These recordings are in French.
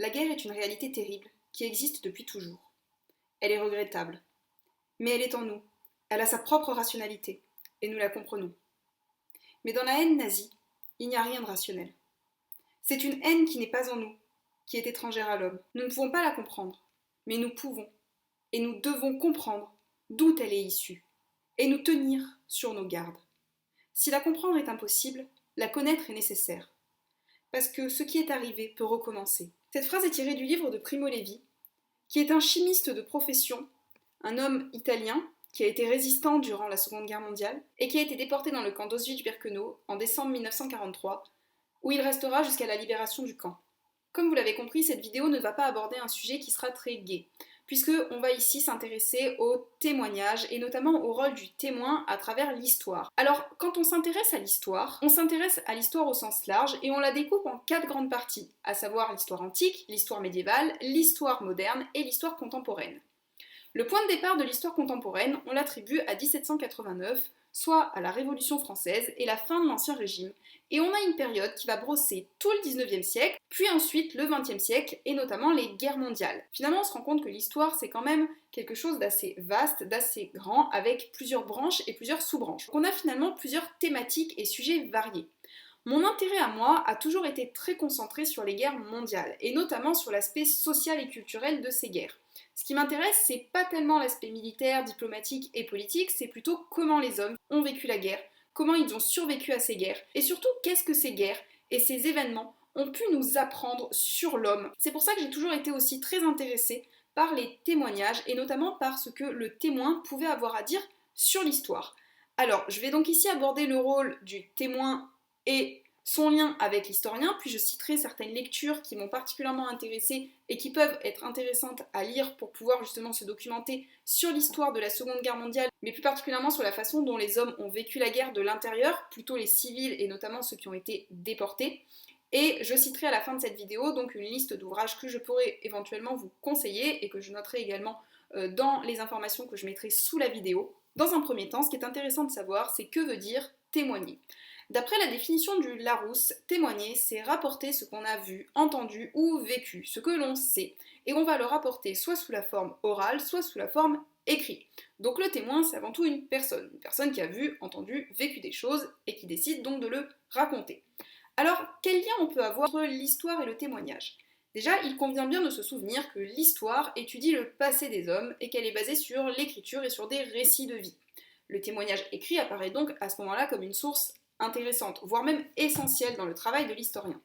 La guerre est une réalité terrible qui existe depuis toujours. Elle est regrettable. Mais elle est en nous. Elle a sa propre rationalité. Et nous la comprenons. Mais dans la haine nazie, il n'y a rien de rationnel. C'est une haine qui n'est pas en nous, qui est étrangère à l'homme. Nous ne pouvons pas la comprendre. Mais nous pouvons. Et nous devons comprendre d'où elle est issue. Et nous tenir sur nos gardes. Si la comprendre est impossible, la connaître est nécessaire. Parce que ce qui est arrivé peut recommencer. Cette phrase est tirée du livre de Primo Levi, qui est un chimiste de profession, un homme italien qui a été résistant durant la Seconde Guerre mondiale et qui a été déporté dans le camp d'Auschwitz-Birkenau en décembre 1943, où il restera jusqu'à la libération du camp. Comme vous l'avez compris, cette vidéo ne va pas aborder un sujet qui sera très gai, puisqu'on va ici s'intéresser au témoignage et notamment au rôle du témoin à travers l'histoire. Alors, quand on s'intéresse à l'histoire, on s'intéresse à l'histoire au sens large et on la découpe en 4 grandes parties, à savoir l'histoire antique, l'histoire médiévale, l'histoire moderne et l'histoire contemporaine. Le point de départ de l'histoire contemporaine, on l'attribue à 1789, soit à la Révolution française et la fin de l'Ancien Régime, et on a une période qui va brosser tout le 19e siècle, puis ensuite le 20e siècle, et notamment les guerres mondiales. Finalement, on se rend compte que l'histoire, c'est quand même quelque chose d'assez vaste, d'assez grand, avec plusieurs branches et plusieurs sous-branches. Donc on a finalement plusieurs thématiques et sujets variés. Mon intérêt à moi a toujours été très concentré sur les guerres mondiales, et notamment sur l'aspect social et culturel de ces guerres. Ce qui m'intéresse, c'est pas tellement l'aspect militaire, diplomatique et politique, c'est plutôt comment les hommes ont vécu la guerre, comment ils ont survécu à ces guerres, et surtout qu'est-ce que ces guerres et ces événements ont pu nous apprendre sur l'homme. C'est pour ça que j'ai toujours été aussi très intéressée par les témoignages, et notamment par ce que le témoin pouvait avoir à dire sur l'histoire. Alors, je vais donc ici aborder le rôle du témoin et son lien avec l'historien, puis je citerai certaines lectures qui m'ont particulièrement intéressée et qui peuvent être intéressantes à lire pour pouvoir justement se documenter sur l'histoire de la Seconde Guerre mondiale, mais plus particulièrement sur la façon dont les hommes ont vécu la guerre de l'intérieur, plutôt les civils et notamment ceux qui ont été déportés. Et je citerai à la fin de cette vidéo donc une liste d'ouvrages que je pourrais éventuellement vous conseiller et que je noterai également dans les informations que je mettrai sous la vidéo. Dans un premier temps, ce qui est intéressant de savoir, c'est que veut dire témoigner. D'après la définition du Larousse, témoigner, c'est rapporter ce qu'on a vu, entendu ou vécu, ce que l'on sait, et on va le rapporter soit sous la forme orale, soit sous la forme écrite. Donc le témoin, c'est avant tout une personne qui a vu, entendu, vécu des choses, et qui décide donc de le raconter. Alors, quel lien on peut avoir entre l'histoire et le témoignage ? Déjà, il convient bien de se souvenir que l'histoire étudie le passé des hommes, et qu'elle est basée sur l'écriture et sur des récits de vie. Le témoignage écrit apparaît donc à ce moment-là comme une source intéressante, voire même essentielle dans le travail de l'historien.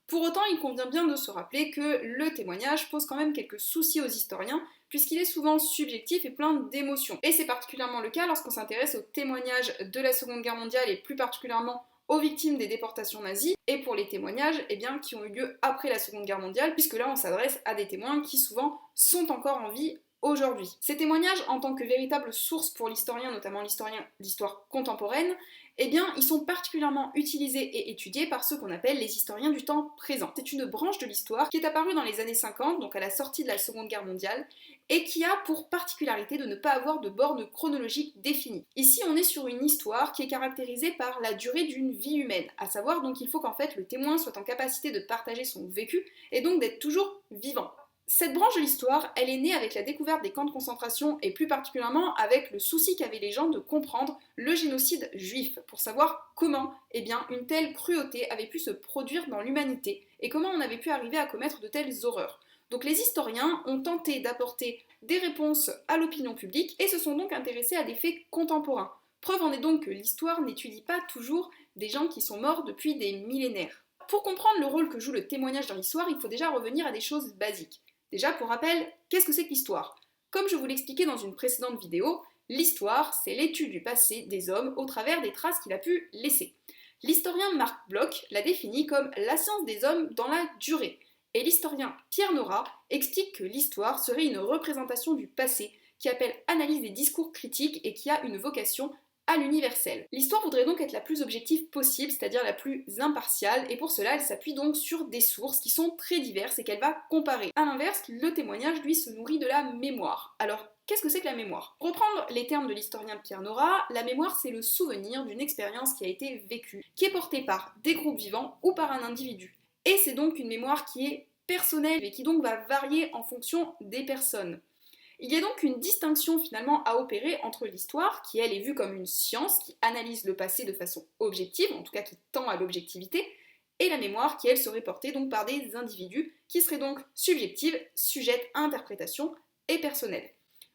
Pour autant, il convient bien de se rappeler que le témoignage pose quand même quelques soucis aux historiens, puisqu'il est souvent subjectif et plein d'émotions. Et c'est particulièrement le cas lorsqu'on s'intéresse aux témoignages de la Seconde Guerre mondiale et plus particulièrement aux victimes des déportations nazies, et pour les témoignages qui ont eu lieu après la Seconde Guerre mondiale, puisque là on s'adresse à des témoins qui souvent sont encore en vie aujourd'hui. Ces témoignages, en tant que véritable source pour l'historien, notamment l'historien d'histoire contemporaine, ils sont particulièrement utilisés et étudiés par ceux qu'on appelle les historiens du temps présent. C'est une branche de l'histoire qui est apparue dans les années 50, donc à la sortie de la Seconde Guerre mondiale, et qui a pour particularité de ne pas avoir de borne chronologique définie. Ici, on est sur une histoire qui est caractérisée par la durée d'une vie humaine, à savoir donc il faut qu'en fait le témoin soit en capacité de partager son vécu et donc d'être toujours vivant. Cette branche de l'histoire, elle est née avec la découverte des camps de concentration et plus particulièrement avec le souci qu'avaient les gens de comprendre le génocide juif, pour savoir comment une telle cruauté avait pu se produire dans l'humanité et comment on avait pu arriver à commettre de telles horreurs. Donc les historiens ont tenté d'apporter des réponses à l'opinion publique et se sont donc intéressés à des faits contemporains. Preuve en est donc que l'histoire n'étudie pas toujours des gens qui sont morts depuis des millénaires. Pour comprendre le rôle que joue le témoignage dans l'histoire, il faut déjà revenir à des choses basiques. Déjà, pour rappel, qu'est-ce que c'est que l'histoire ? Comme je vous l'expliquais dans une précédente vidéo, l'histoire, c'est l'étude du passé des hommes au travers des traces qu'il a pu laisser. L'historien Marc Bloch l'a défini comme la science des hommes dans la durée. Et l'historien Pierre Nora explique que l'histoire serait une représentation du passé qui appelle analyse des discours critiques et qui a une vocation à l'universel. L'histoire voudrait donc être la plus objective possible, c'est-à-dire la plus impartiale, et pour cela elle s'appuie donc sur des sources qui sont très diverses et qu'elle va comparer. A l'inverse, le témoignage lui se nourrit de la mémoire. Alors, qu'est-ce que c'est que la mémoire ? Pour reprendre les termes de l'historien Pierre Nora, la mémoire c'est le souvenir d'une expérience qui a été vécue, qui est portée par des groupes vivants ou par un individu. Et c'est donc une mémoire qui est personnel et qui donc va varier en fonction des personnes. Il y a donc une distinction finalement à opérer entre l'histoire, qui elle est vue comme une science qui analyse le passé de façon objective, en tout cas qui tend à l'objectivité, et la mémoire qui elle serait portée donc par des individus, qui seraient donc subjectives, sujettes à interprétation et personnelles.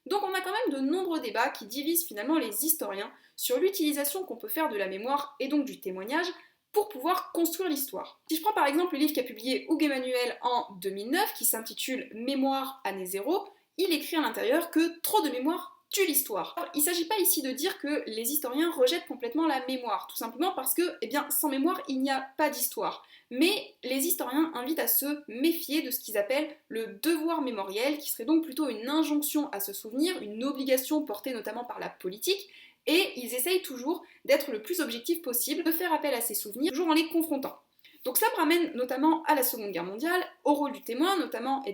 Donc on a quand même de nombreux débats qui divisent finalement les historiens sur l'utilisation qu'on peut faire de la mémoire et donc du témoignage pour pouvoir construire l'histoire. Si je prends par exemple le livre qu'a publié Hugues Emmanuel en 2009, qui s'intitule Mémoire année zéro, il écrit à l'intérieur que trop de mémoire tue l'histoire. Il ne s'agit pas ici de dire que les historiens rejettent complètement la mémoire, tout simplement parce que, sans mémoire, il n'y a pas d'histoire. Mais les historiens invitent à se méfier de ce qu'ils appellent le devoir mémoriel, qui serait donc plutôt une injonction à se souvenir, une obligation portée notamment par la politique, et ils essayent toujours d'être le plus objectif possible, de faire appel à ces souvenirs, toujours en les confrontant. Donc ça me ramène notamment à la Seconde Guerre mondiale, au rôle du témoin, notamment,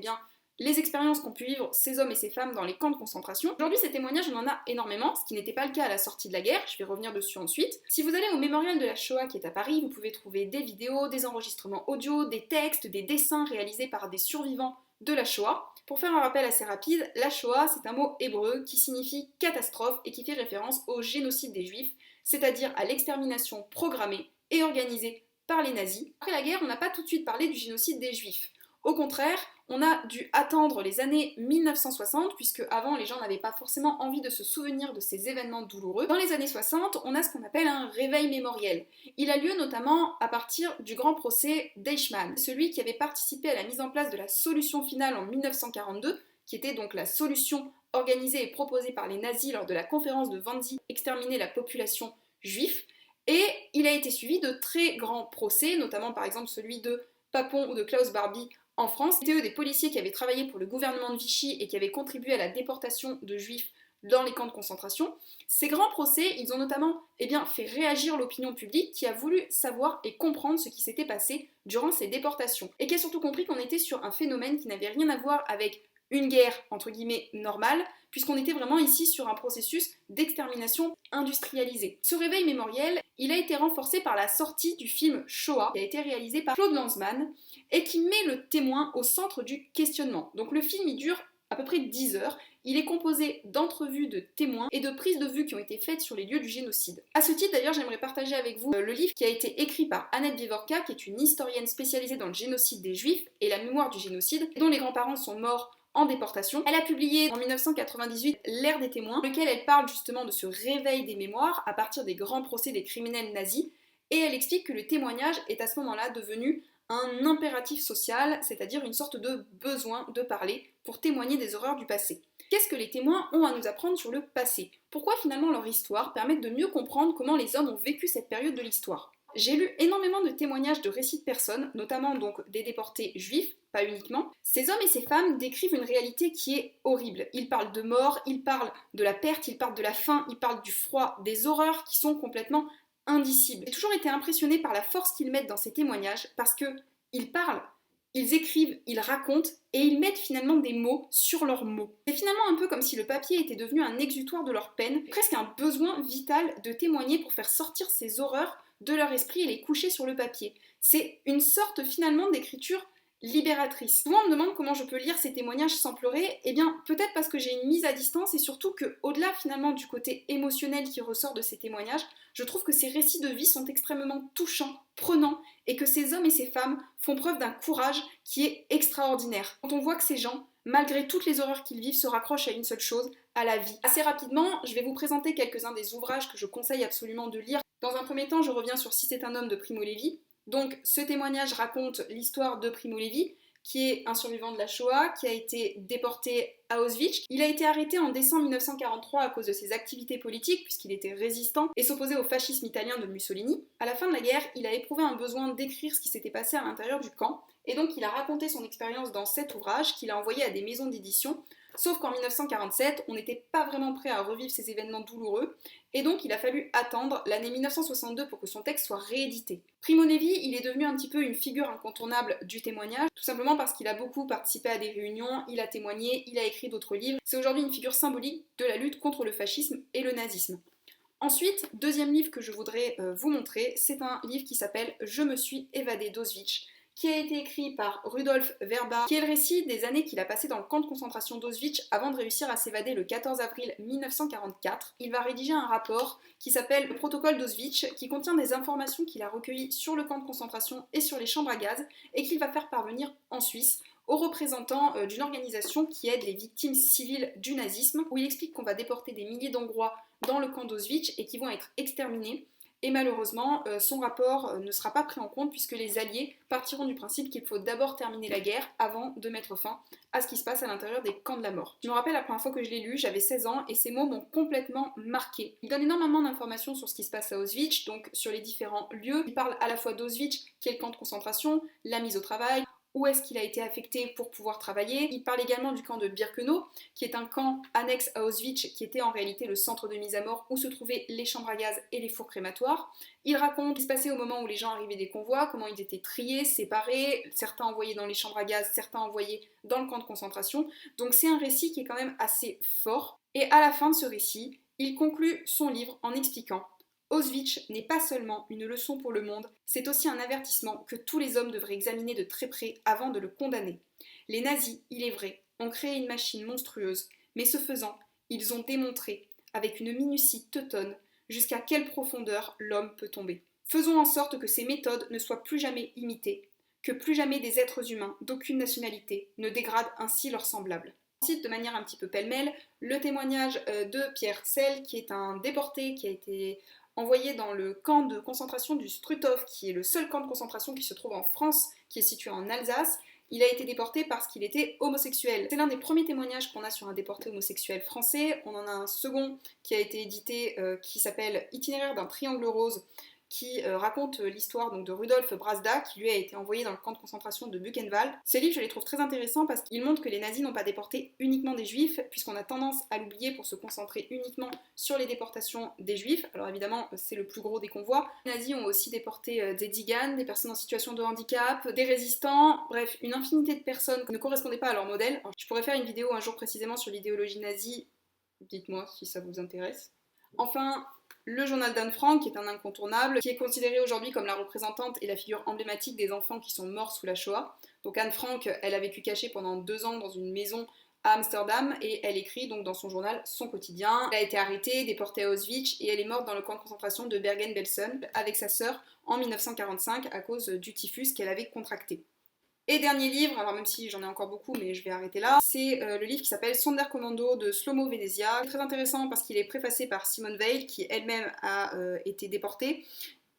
les expériences qu'ont pu vivre ces hommes et ces femmes dans les camps de concentration. Aujourd'hui, ces témoignages, on en a énormément, ce qui n'était pas le cas à la sortie de la guerre, je vais revenir dessus ensuite. Si vous allez au mémorial de la Shoah qui est à Paris, vous pouvez trouver des vidéos, des enregistrements audio, des textes, des dessins réalisés par des survivants de la Shoah. Pour faire un rappel assez rapide, la Shoah, c'est un mot hébreu qui signifie catastrophe et qui fait référence au génocide des Juifs, c'est-à-dire à l'extermination programmée et organisée par les nazis. Après la guerre, on n'a pas tout de suite parlé du génocide des Juifs. Au contraire, on a dû attendre les années 1960, puisque avant les gens n'avaient pas forcément envie de se souvenir de ces événements douloureux. Dans les années 60, on a ce qu'on appelle un réveil mémoriel. Il a lieu notamment à partir du grand procès d'Eichmann, celui qui avait participé à la mise en place de la solution finale en 1942, qui était donc la solution organisée et proposée par les nazis lors de la conférence de Wannsee, exterminer la population juive. Et il a été suivi de très grands procès, notamment par exemple celui de Papon ou de Klaus Barbie en France. C'était eux des policiers qui avaient travaillé pour le gouvernement de Vichy et qui avaient contribué à la déportation de juifs dans les camps de concentration. Ces grands procès, ils ont notamment fait réagir l'opinion publique qui a voulu savoir et comprendre ce qui s'était passé durant ces déportations. Et qui a surtout compris qu'on était sur un phénomène qui n'avait rien à voir avec une guerre, entre guillemets, normale, puisqu'on était vraiment ici sur un processus d'extermination industrialisée. Ce réveil mémoriel, il a été renforcé par la sortie du film Shoah, qui a été réalisé par Claude Lanzmann, et qui met le témoin au centre du questionnement. Donc le film, il dure à peu près 10 heures, il est composé d'entrevues de témoins et de prises de vue qui ont été faites sur les lieux du génocide. À ce titre, d'ailleurs, j'aimerais partager avec vous le livre qui a été écrit par Annette Vivorka, qui est une historienne spécialisée dans le génocide des Juifs et la mémoire du génocide, dont les grands-parents sont morts en déportation. Elle a publié en 1998 L'ère des témoins, dans lequel elle parle justement de ce réveil des mémoires à partir des grands procès des criminels nazis, et elle explique que le témoignage est à ce moment-là devenu un impératif social, c'est-à-dire une sorte de besoin de parler pour témoigner des horreurs du passé. Qu'est-ce que les témoins ont à nous apprendre sur le passé? Pourquoi finalement leur histoire permet de mieux comprendre comment les hommes ont vécu cette période de l'histoire? J'ai lu énormément de témoignages de récits de personnes, notamment donc des déportés juifs, pas uniquement. Ces hommes et ces femmes décrivent une réalité qui est horrible. Ils parlent de mort, ils parlent de la perte, ils parlent de la faim, ils parlent du froid, des horreurs qui sont complètement indicibles. J'ai toujours été impressionnée par la force qu'ils mettent dans ces témoignages parce que ils parlent, ils écrivent, ils racontent et ils mettent finalement des mots sur leurs mots. C'est finalement un peu comme si le papier était devenu un exutoire de leur peine, presque un besoin vital de témoigner pour faire sortir ces horreurs de leur esprit et les coucher sur le papier. C'est une sorte finalement d'écriture libératrice. Souvent on me demande comment je peux lire ces témoignages sans pleurer. Eh bien peut-être parce que j'ai une mise à distance et surtout que au-delà finalement du côté émotionnel qui ressort de ces témoignages, je trouve que ces récits de vie sont extrêmement touchants, prenants et que ces hommes et ces femmes font preuve d'un courage qui est extraordinaire. Quand on voit que ces gens, malgré toutes les horreurs qu'ils vivent, se raccrochent à une seule chose, à la vie. Assez rapidement, je vais vous présenter quelques-uns des ouvrages que je conseille absolument de lire. Dans un premier temps, je reviens sur Si c'est un homme de Primo Levi. Donc ce témoignage raconte l'histoire de Primo Levi, qui est un survivant de la Shoah, qui a été déporté à Auschwitz. Il a été arrêté en décembre 1943 à cause de ses activités politiques, puisqu'il était résistant et s'opposait au fascisme italien de Mussolini. À la fin de la guerre, il a éprouvé un besoin d'écrire ce qui s'était passé à l'intérieur du camp, et donc il a raconté son expérience dans cet ouvrage qu'il a envoyé à des maisons d'édition. Sauf qu'en 1947, on n'était pas vraiment prêt à revivre ces événements douloureux, et donc il a fallu attendre l'année 1962 pour que son texte soit réédité. Primo Levi, il est devenu un petit peu une figure incontournable du témoignage, tout simplement parce qu'il a beaucoup participé à des réunions, il a témoigné, il a écrit d'autres livres. C'est aujourd'hui une figure symbolique de la lutte contre le fascisme et le nazisme. Ensuite, deuxième livre que je voudrais vous montrer, c'est un livre qui s'appelle « Je me suis évadé d'Auschwitz », qui a été écrit par Rudolf Verba, qui est le récit des années qu'il a passées dans le camp de concentration d'Auschwitz avant de réussir à s'évader le 14 avril 1944. Il va rédiger un rapport qui s'appelle le protocole d'Auschwitz, qui contient des informations qu'il a recueillies sur le camp de concentration et sur les chambres à gaz, et qu'il va faire parvenir en Suisse aux représentants d'une organisation qui aide les victimes civiles du nazisme, où il explique qu'on va déporter des milliers d'Hongrois dans le camp d'Auschwitz et qui vont être exterminés. Et malheureusement, son rapport ne sera pas pris en compte puisque les Alliés partiront du principe qu'il faut d'abord terminer la guerre avant de mettre fin à ce qui se passe à l'intérieur des camps de la mort. Je me rappelle la première fois que je l'ai lu, j'avais 16 ans et ces mots m'ont complètement marqué. Il donne énormément d'informations sur ce qui se passe à Auschwitz, donc sur les différents lieux. Il parle à la fois d'Auschwitz, qui est le camp de concentration, la mise au travail, où est-ce qu'il a été affecté pour pouvoir travailler. Il parle également du camp de Birkenau, qui est un camp annexe à Auschwitz, qui était en réalité le centre de mise à mort où se trouvaient les chambres à gaz et les fours crématoires. Il raconte ce qui se passait au moment où les gens arrivaient des convois, comment ils étaient triés, séparés, certains envoyés dans les chambres à gaz, certains envoyés dans le camp de concentration. Donc c'est un récit qui est quand même assez fort. Et à la fin de ce récit, il conclut son livre en expliquant: Auschwitz n'est pas seulement une leçon pour le monde, c'est aussi un avertissement que tous les hommes devraient examiner de très près avant de le condamner. Les nazis, il est vrai, ont créé une machine monstrueuse, mais ce faisant, ils ont démontré, avec une minutie teutonne, jusqu'à quelle profondeur l'homme peut tomber. Faisons en sorte que ces méthodes ne soient plus jamais imitées, que plus jamais des êtres humains d'aucune nationalité ne dégradent ainsi leurs semblables. Je cite de manière un petit peu pêle-mêle le témoignage de Pierre Sell, qui est un déporté qui a été envoyé dans le camp de concentration du Struthof, qui est le seul camp de concentration qui se trouve en France, qui est situé en Alsace. Il a été déporté parce qu'il était homosexuel. C'est l'un des premiers témoignages qu'on a sur un déporté homosexuel français. On en a un second qui a été édité, qui s'appelle Itinéraire d'un triangle rose, qui raconte l'histoire donc, de Rudolf Brazda, qui lui a été envoyé dans le camp de concentration de Buchenwald. Ces livres, je les trouve très intéressants parce qu'ils montrent que les nazis n'ont pas déporté uniquement des juifs, puisqu'on a tendance à l'oublier pour se concentrer uniquement sur les déportations des juifs. Alors évidemment, c'est le plus gros des convois. Les nazis ont aussi déporté des tziganes, des personnes en situation de handicap, des résistants, bref, une infinité de personnes qui ne correspondaient pas à leur modèle. Alors, je pourrais faire une vidéo un jour précisément sur l'idéologie nazie, dites-moi si ça vous intéresse. Enfin, le journal d'Anne Frank, qui est un incontournable, qui est considéré aujourd'hui comme la représentante et la figure emblématique des enfants qui sont morts sous la Shoah. Donc Anne Frank, elle a vécu cachée pendant 2 ans dans une maison à Amsterdam et elle écrit donc dans son journal son quotidien. Elle a été arrêtée, déportée à Auschwitz et elle est morte dans le camp de concentration de Bergen-Belsen avec sa sœur en 1945 à cause du typhus qu'elle avait contracté. Et dernier livre, alors même si j'en ai encore beaucoup, mais je vais arrêter là, c'est le livre qui s'appelle Sonderkommando de Shlomo Venezia. Très intéressant parce qu'il est préfacé par Simone Weil, qui elle-même a été déportée.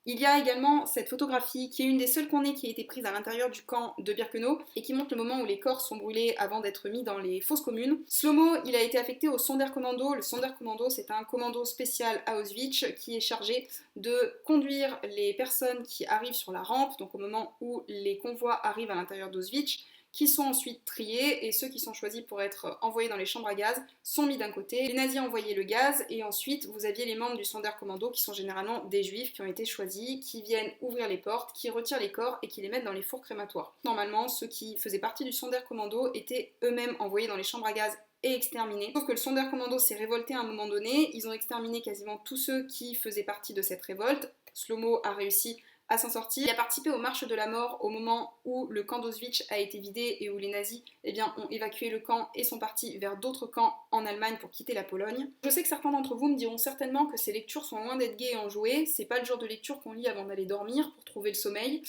Il y a également cette photographie qui est une des seules qu'on ait qui a été prise à l'intérieur du camp de Birkenau et qui montre le moment où les corps sont brûlés avant d'être mis dans les fosses communes. Shlomo, il a été affecté au Sonderkommando. Le Sonderkommando, c'est un commando spécial à Auschwitz qui est chargé de conduire les personnes qui arrivent sur la rampe, donc au moment où les convois arrivent à l'intérieur d'Auschwitz, qui sont ensuite triés, et ceux qui sont choisis pour être envoyés dans les chambres à gaz sont mis d'un côté. Les nazis envoyaient le gaz, et ensuite vous aviez les membres du Sonderkommando, qui sont généralement des juifs qui ont été choisis, qui viennent ouvrir les portes, qui retirent les corps et qui les mettent dans les fours crématoires. Normalement, ceux qui faisaient partie du Sonderkommando étaient eux-mêmes envoyés dans les chambres à gaz et exterminés. Sauf que le Sonderkommando s'est révolté à un moment donné, ils ont exterminé quasiment tous ceux qui faisaient partie de cette révolte. Shlomo a réussi à s'en sortir. Il a participé aux marches de la mort au moment où le camp d'Auschwitz a été vidé et où les nazis ont évacué le camp et sont partis vers d'autres camps en Allemagne pour quitter la Pologne. Je sais que certains d'entre vous me diront certainement que ces lectures sont loin d'être gaies et enjouées, c'est pas le genre de lecture qu'on lit avant d'aller dormir pour trouver le sommeil.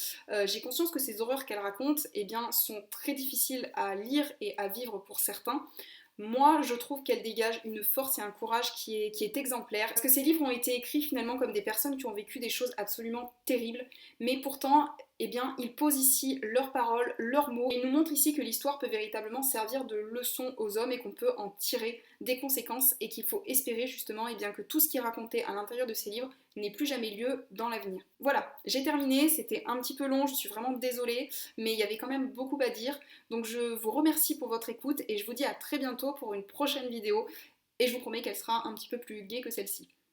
J'ai conscience que ces horreurs qu'elle raconte sont très difficiles à lire et à vivre pour certains. Moi, je trouve qu'elle dégage une force et un courage qui est exemplaire. Parce que ces livres ont été écrits finalement comme des personnes qui ont vécu des choses absolument terribles. Mais pourtant, ils posent ici leurs paroles, leurs mots. Ils nous montrent ici que l'histoire peut véritablement servir de leçon aux hommes et qu'on peut en tirer des conséquences. Et qu'il faut espérer justement que tout ce qui est raconté à l'intérieur de ces livres n'ait plus jamais lieu dans l'avenir. Voilà, j'ai terminé, c'était un petit peu long, je suis vraiment désolée, mais il y avait quand même beaucoup à dire. Donc je vous remercie pour votre écoute et je vous dis à très bientôt pour une prochaine vidéo. Et je vous promets qu'elle sera un petit peu plus gaie que celle-ci.